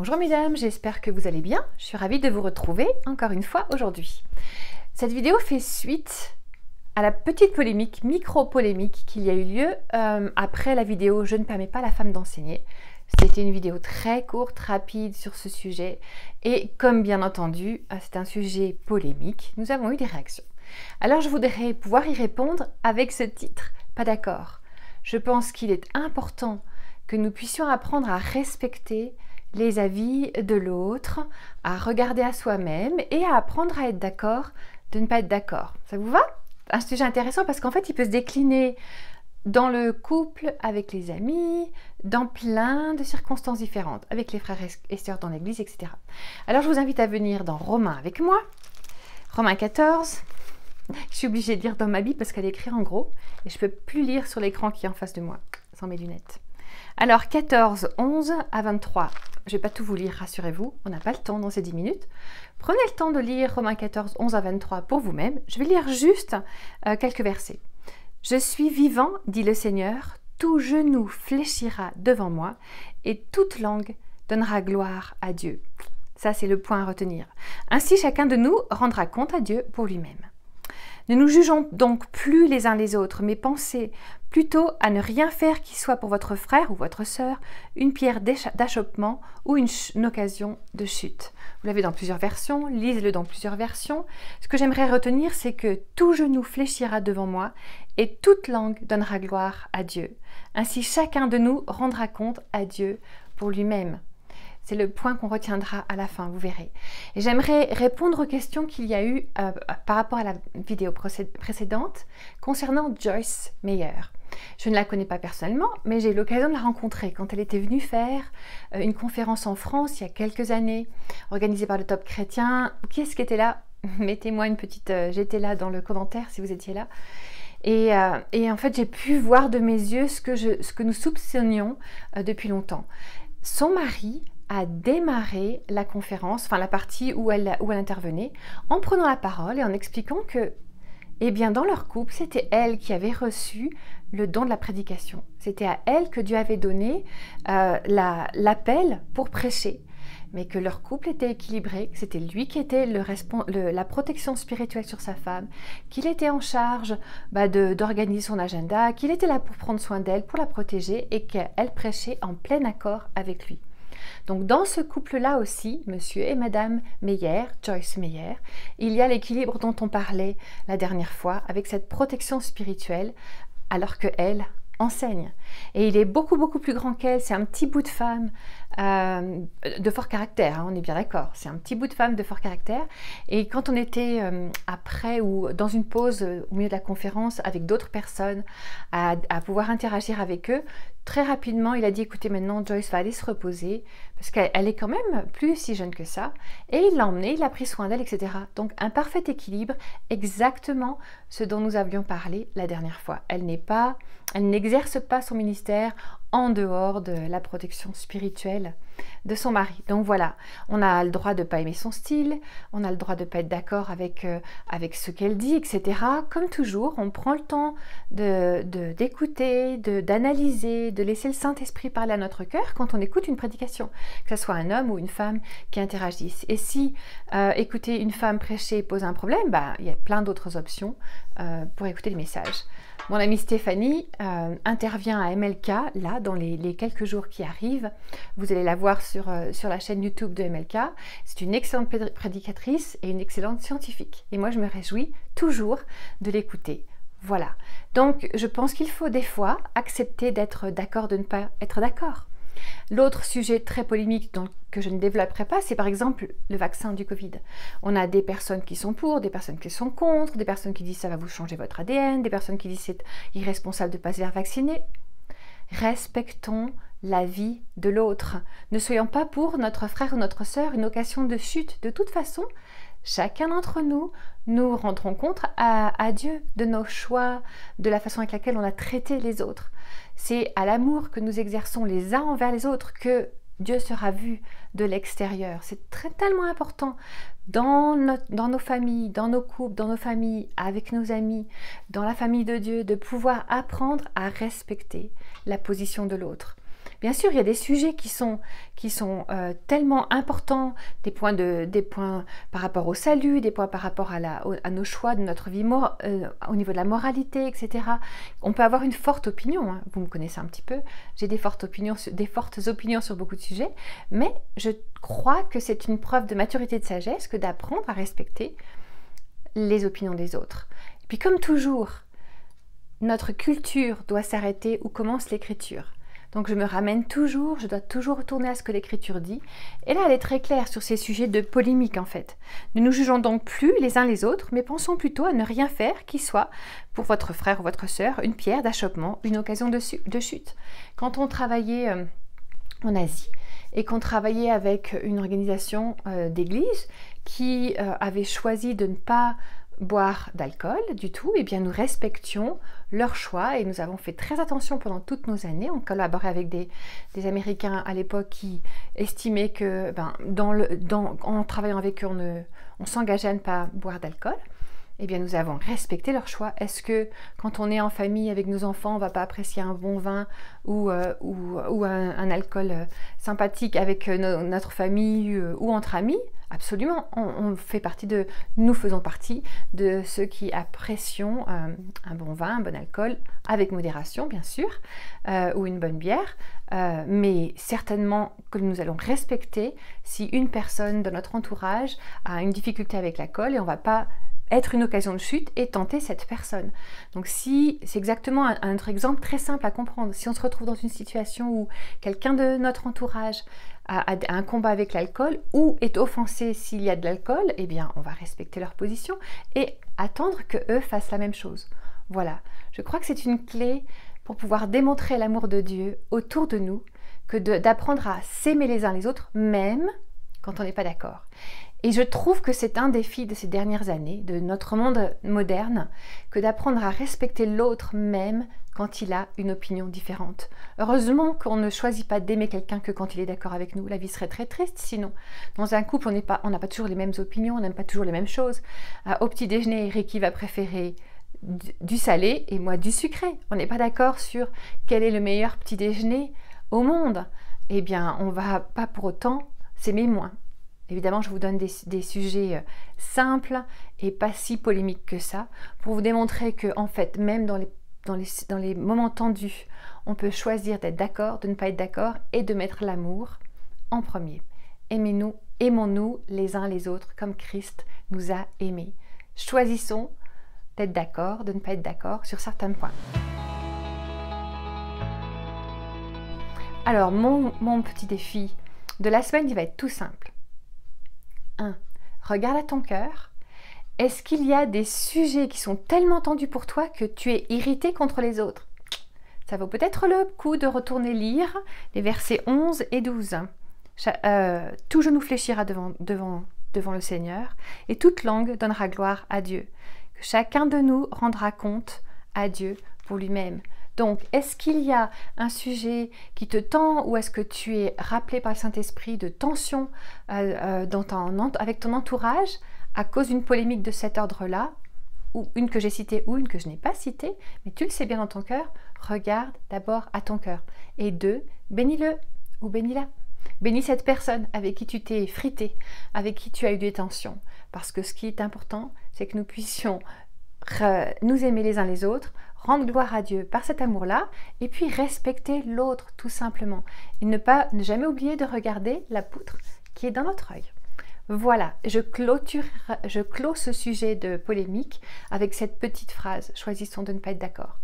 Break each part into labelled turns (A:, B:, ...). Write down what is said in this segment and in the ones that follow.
A: Bonjour mesdames, j'espère que vous allez bien. Je suis ravie de vous retrouver encore une fois aujourd'hui. Cette vidéo fait suite à la petite polémique, micro-polémique qu'il y a eu lieu après la vidéo « Je ne permets pas à la femme d'enseigner ». C'était une vidéo très courte, rapide sur ce sujet et comme bien entendu, c'est un sujet polémique, nous avons eu des réactions. Alors je voudrais pouvoir y répondre avec ce titre, pas d'accord. Je pense qu'il est important que nous puissions apprendre à respecter les avis de l'autre, à regarder à soi-même et à apprendre à être d'accord, de ne pas être d'accord. Ça vous va? Un sujet intéressant parce qu'en fait, il peut se décliner dans le couple, avec les amis, dans plein de circonstances différentes, avec les frères et sœurs dans l'église, etc. Alors, je vous invite à venir dans Romains avec moi. Romains 14. Je suis obligée de lire dans ma Bible parce qu'elle est écrite en gros et je ne peux plus lire sur l'écran qui est en face de moi, sans mes lunettes. Alors, 14, 11 à 23. Je ne vais pas tout vous lire, rassurez-vous, on n'a pas le temps dans ces 10 minutes. Prenez le temps de lire Romains 14, 11 à 23 pour vous-même. Je vais lire juste quelques versets. « Je suis vivant, dit le Seigneur, tout genou fléchira devant moi et toute langue donnera gloire à Dieu. » Ça, c'est le point à retenir. Ainsi, chacun de nous rendra compte à Dieu pour lui-même. Ne nous jugeons donc plus les uns les autres, mais pensez plutôt à ne rien faire qui soit pour votre frère ou votre sœur une pierre d'achoppement ou une occasion de chute. Vous l'avez dans plusieurs versions, lisez-le dans plusieurs versions. Ce que j'aimerais retenir, c'est que tout genou fléchira devant moi et toute langue donnera gloire à Dieu. Ainsi, chacun de nous rendra compte à Dieu pour lui-même. C'est le point qu'on retiendra à la fin, vous verrez. Et j'aimerais répondre aux questions qu'il y a eu par rapport à la vidéo précédente concernant Joyce Meyer. Je ne la connais pas personnellement, mais j'ai eu l'occasion de la rencontrer quand elle était venue faire une conférence en France il y a quelques années, organisée par le Top Chrétien. Qui est-ce qui était là? Mettez-moi une petite... j'étais là dans le commentaire si vous étiez là. Et en fait, j'ai pu voir de mes yeux ce que nous soupçonnions depuis longtemps. Son mari a démarré la conférence, enfin la partie où elle intervenait, en prenant la parole et en expliquant que, eh bien, dans leur couple, c'était elle qui avait reçu le don de la prédication. C'était à elle que Dieu avait donné l'appel pour prêcher, mais que leur couple était équilibré, que c'était lui qui était la protection spirituelle sur sa femme, qu'il était en charge d'organiser son agenda, qu'il était là pour prendre soin d'elle, pour la protéger et qu'elle prêchait en plein accord avec lui. Donc dans ce couple-là aussi, monsieur et madame Meyer, Joyce Meyer, il y a l'équilibre dont on parlait la dernière fois avec cette protection spirituelle alors qu'elle enseigne. Et il est beaucoup plus grand qu'elle, c'est un petit bout de femme de fort caractère, hein, on est bien d'accord, c'est un petit bout de femme de fort caractère. Et quand on était après ou dans une pause au milieu de la conférence avec d'autres personnes à pouvoir interagir avec eux, très rapidement il a dit écoutez, maintenant Joyce va aller se reposer parce qu'elle est quand même plus si jeune que ça, et il l'a emmenée, il a pris soin d'elle, etc. Donc un parfait équilibre, exactement ce dont nous avions parlé la dernière fois. Elle n'exerce pas son ministère en dehors de la protection spirituelle de son mari. Donc voilà, on a le droit de ne pas aimer son style, on a le droit de ne pas être d'accord avec ce qu'elle dit, etc. Comme toujours, on prend le temps d'écouter, d'analyser, de laisser le Saint-Esprit parler à notre cœur quand on écoute une prédication, que ce soit un homme ou une femme qui interagissent. Et si écouter une femme prêcher pose un problème, il y a plein d'autres options pour écouter les messages. Mon amie Stéphanie intervient à MLK, là, dans les quelques jours qui arrivent. Vous allez la voir sur la chaîne YouTube de MLK. C'est une excellente prédicatrice et une excellente scientifique. Et moi, je me réjouis toujours de l'écouter. Voilà. Donc, je pense qu'il faut des fois accepter d'être d'accord, de ne pas être d'accord. L'autre sujet très polémique que je ne développerai pas, c'est par exemple le vaccin du Covid. On a des personnes qui sont pour, des personnes qui sont contre, des personnes qui disent ça va vous changer votre ADN, des personnes qui disent c'est irresponsable de ne pas se faire vacciner. Respectons la vie de l'autre. Ne soyons pas pour notre frère ou notre sœur une occasion de chute. De toute façon, chacun d'entre nous, nous rendrons compte à Dieu de nos choix, de la façon avec laquelle on a traité les autres. C'est à l'amour que nous exerçons les uns envers les autres que Dieu sera vu de l'extérieur. C'est tellement important dans nos familles, dans nos couples, dans nos familles, avec nos amis, dans la famille de Dieu, de pouvoir apprendre à respecter la position de l'autre. Bien sûr, il y a des sujets qui sont tellement importants, des points par rapport au salut, des points par rapport à nos choix de notre vie, au niveau de la moralité, etc. On peut avoir une forte opinion, hein. Vous me connaissez un petit peu, j'ai des fortes opinions sur beaucoup de sujets, mais je crois que c'est une preuve de maturité et de sagesse que d'apprendre à respecter les opinions des autres. Et puis comme toujours, notre culture doit s'arrêter où commence l'écriture. Donc je me ramène toujours, je dois toujours retourner à ce que l'écriture dit. Et là, elle est très claire sur ces sujets de polémique en fait. Ne nous jugeons donc plus les uns les autres, mais pensons plutôt à ne rien faire qui soit, pour votre frère ou votre sœur, une pierre d'achoppement, une occasion de chute. Quand on travaillait en Asie, et qu'on travaillait avec une organisation d'église qui avait choisi de ne pas boire d'alcool du tout, et bien nous respections leur choix et nous avons fait très attention pendant toutes nos années. On collaborait avec des Américains à l'époque qui estimaient que en travaillant avec eux, on s'engageait à ne pas boire d'alcool. Eh bien, nous avons respecté leur choix. Est-ce que quand on est en famille avec nos enfants, on ne va pas apprécier un bon vin ou un alcool sympathique avec notre famille ou entre amis? Absolument. Nous faisons partie de ceux qui apprécions un bon vin, un bon alcool, avec modération bien sûr, ou une bonne bière, mais certainement que nous allons respecter si une personne de notre entourage a une difficulté avec l'alcool et on ne va pas être une occasion de chute et tenter cette personne. Donc si c'est exactement un autre exemple très simple à comprendre, si on se retrouve dans une situation où quelqu'un de notre entourage a un combat avec l'alcool ou est offensé s'il y a de l'alcool, eh bien on va respecter leur position et attendre que eux fassent la même chose. Voilà, je crois que c'est une clé pour pouvoir démontrer l'amour de Dieu autour de nous, que d'apprendre à s'aimer les uns les autres, même quand on n'est pas d'accord. Et je trouve que c'est un défi de ces dernières années, de notre monde moderne, que d'apprendre à respecter l'autre même quand il a une opinion différente. Heureusement qu'on ne choisit pas d'aimer quelqu'un que quand il est d'accord avec nous. La vie serait très triste sinon. Dans un couple, on n'a pas toujours les mêmes opinions, on n'aime pas toujours les mêmes choses. Au petit déjeuner, Ricky va préférer du salé et moi du sucré. On n'est pas d'accord sur quel est le meilleur petit déjeuner au monde. Eh bien, on ne va pas pour autant s'aimer moins. Évidemment, je vous donne des sujets simples et pas si polémiques que ça, pour vous démontrer que, en fait, même dans les moments tendus, on peut choisir d'être d'accord, de ne pas être d'accord et de mettre l'amour en premier. Aimons-nous les uns les autres comme Christ nous a aimés. Choisissons d'être d'accord, de ne pas être d'accord sur certains points. Alors, mon petit défi de la semaine, il va être tout simple. 1. Regarde à ton cœur. Est-ce qu'il y a des sujets qui sont tellement tendus pour toi que tu es irrité contre les autres? Ça vaut peut-être le coup de retourner lire les versets 11 et 12. Tout genou fléchira devant le Seigneur et toute langue donnera gloire à Dieu. Que chacun de nous rendra compte à Dieu pour lui-même. Donc, est-ce qu'il y a un sujet qui te tend ou est-ce que tu es rappelé par le Saint-Esprit de tension avec ton entourage à cause d'une polémique de cet ordre-là, ou une que j'ai citée ou une que je n'ai pas citée, mais tu le sais bien dans ton cœur, regarde d'abord à ton cœur. Et 2, bénis-le ou bénis-la. Bénis cette personne avec qui tu t'es frité, avec qui tu as eu des tensions. Parce que ce qui est important, c'est que nous puissions nous aimer les uns les autres, rendre gloire à Dieu par cet amour-là, et puis respecter l'autre tout simplement. Et ne jamais oublier de regarder la poutre qui est dans notre œil. Voilà, je clôt ce sujet de polémique avec cette petite phrase, choisissons de ne pas être d'accord.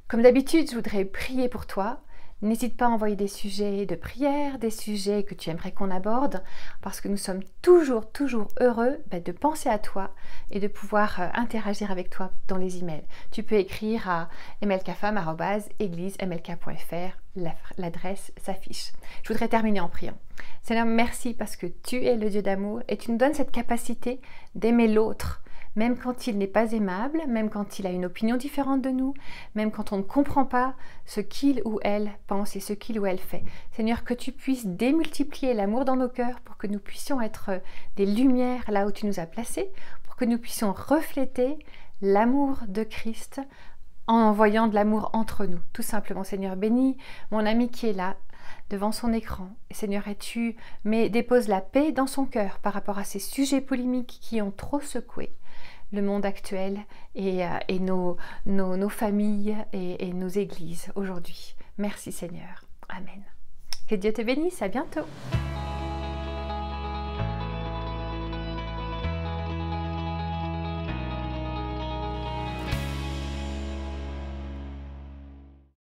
A: Comme d'habitude, je voudrais prier pour toi. N'hésite pas à envoyer des sujets de prière, des sujets que tu aimerais qu'on aborde, parce que nous sommes toujours heureux de penser à toi et de pouvoir interagir avec toi dans les emails. Tu peux écrire à mlkfam@églisemlk.fr, l'adresse s'affiche. Je voudrais terminer en priant. Seigneur, merci parce que tu es le Dieu d'amour et tu nous donnes cette capacité d'aimer l'autre, même quand il n'est pas aimable, même quand il a une opinion différente de nous, même quand on ne comprend pas ce qu'il ou elle pense et ce qu'il ou elle fait. Seigneur, que tu puisses démultiplier l'amour dans nos cœurs pour que nous puissions être des lumières là où tu nous as placés, pour que nous puissions refléter l'amour de Christ en envoyant de l'amour entre nous. Tout simplement, Seigneur, bénis mon ami qui est là, devant son écran. Et Seigneur, et tu déposes la paix dans son cœur par rapport à ces sujets polémiques qui ont trop secoué le monde actuel et nos familles et nos églises aujourd'hui. Merci Seigneur. Amen. Que Dieu te bénisse. À bientôt.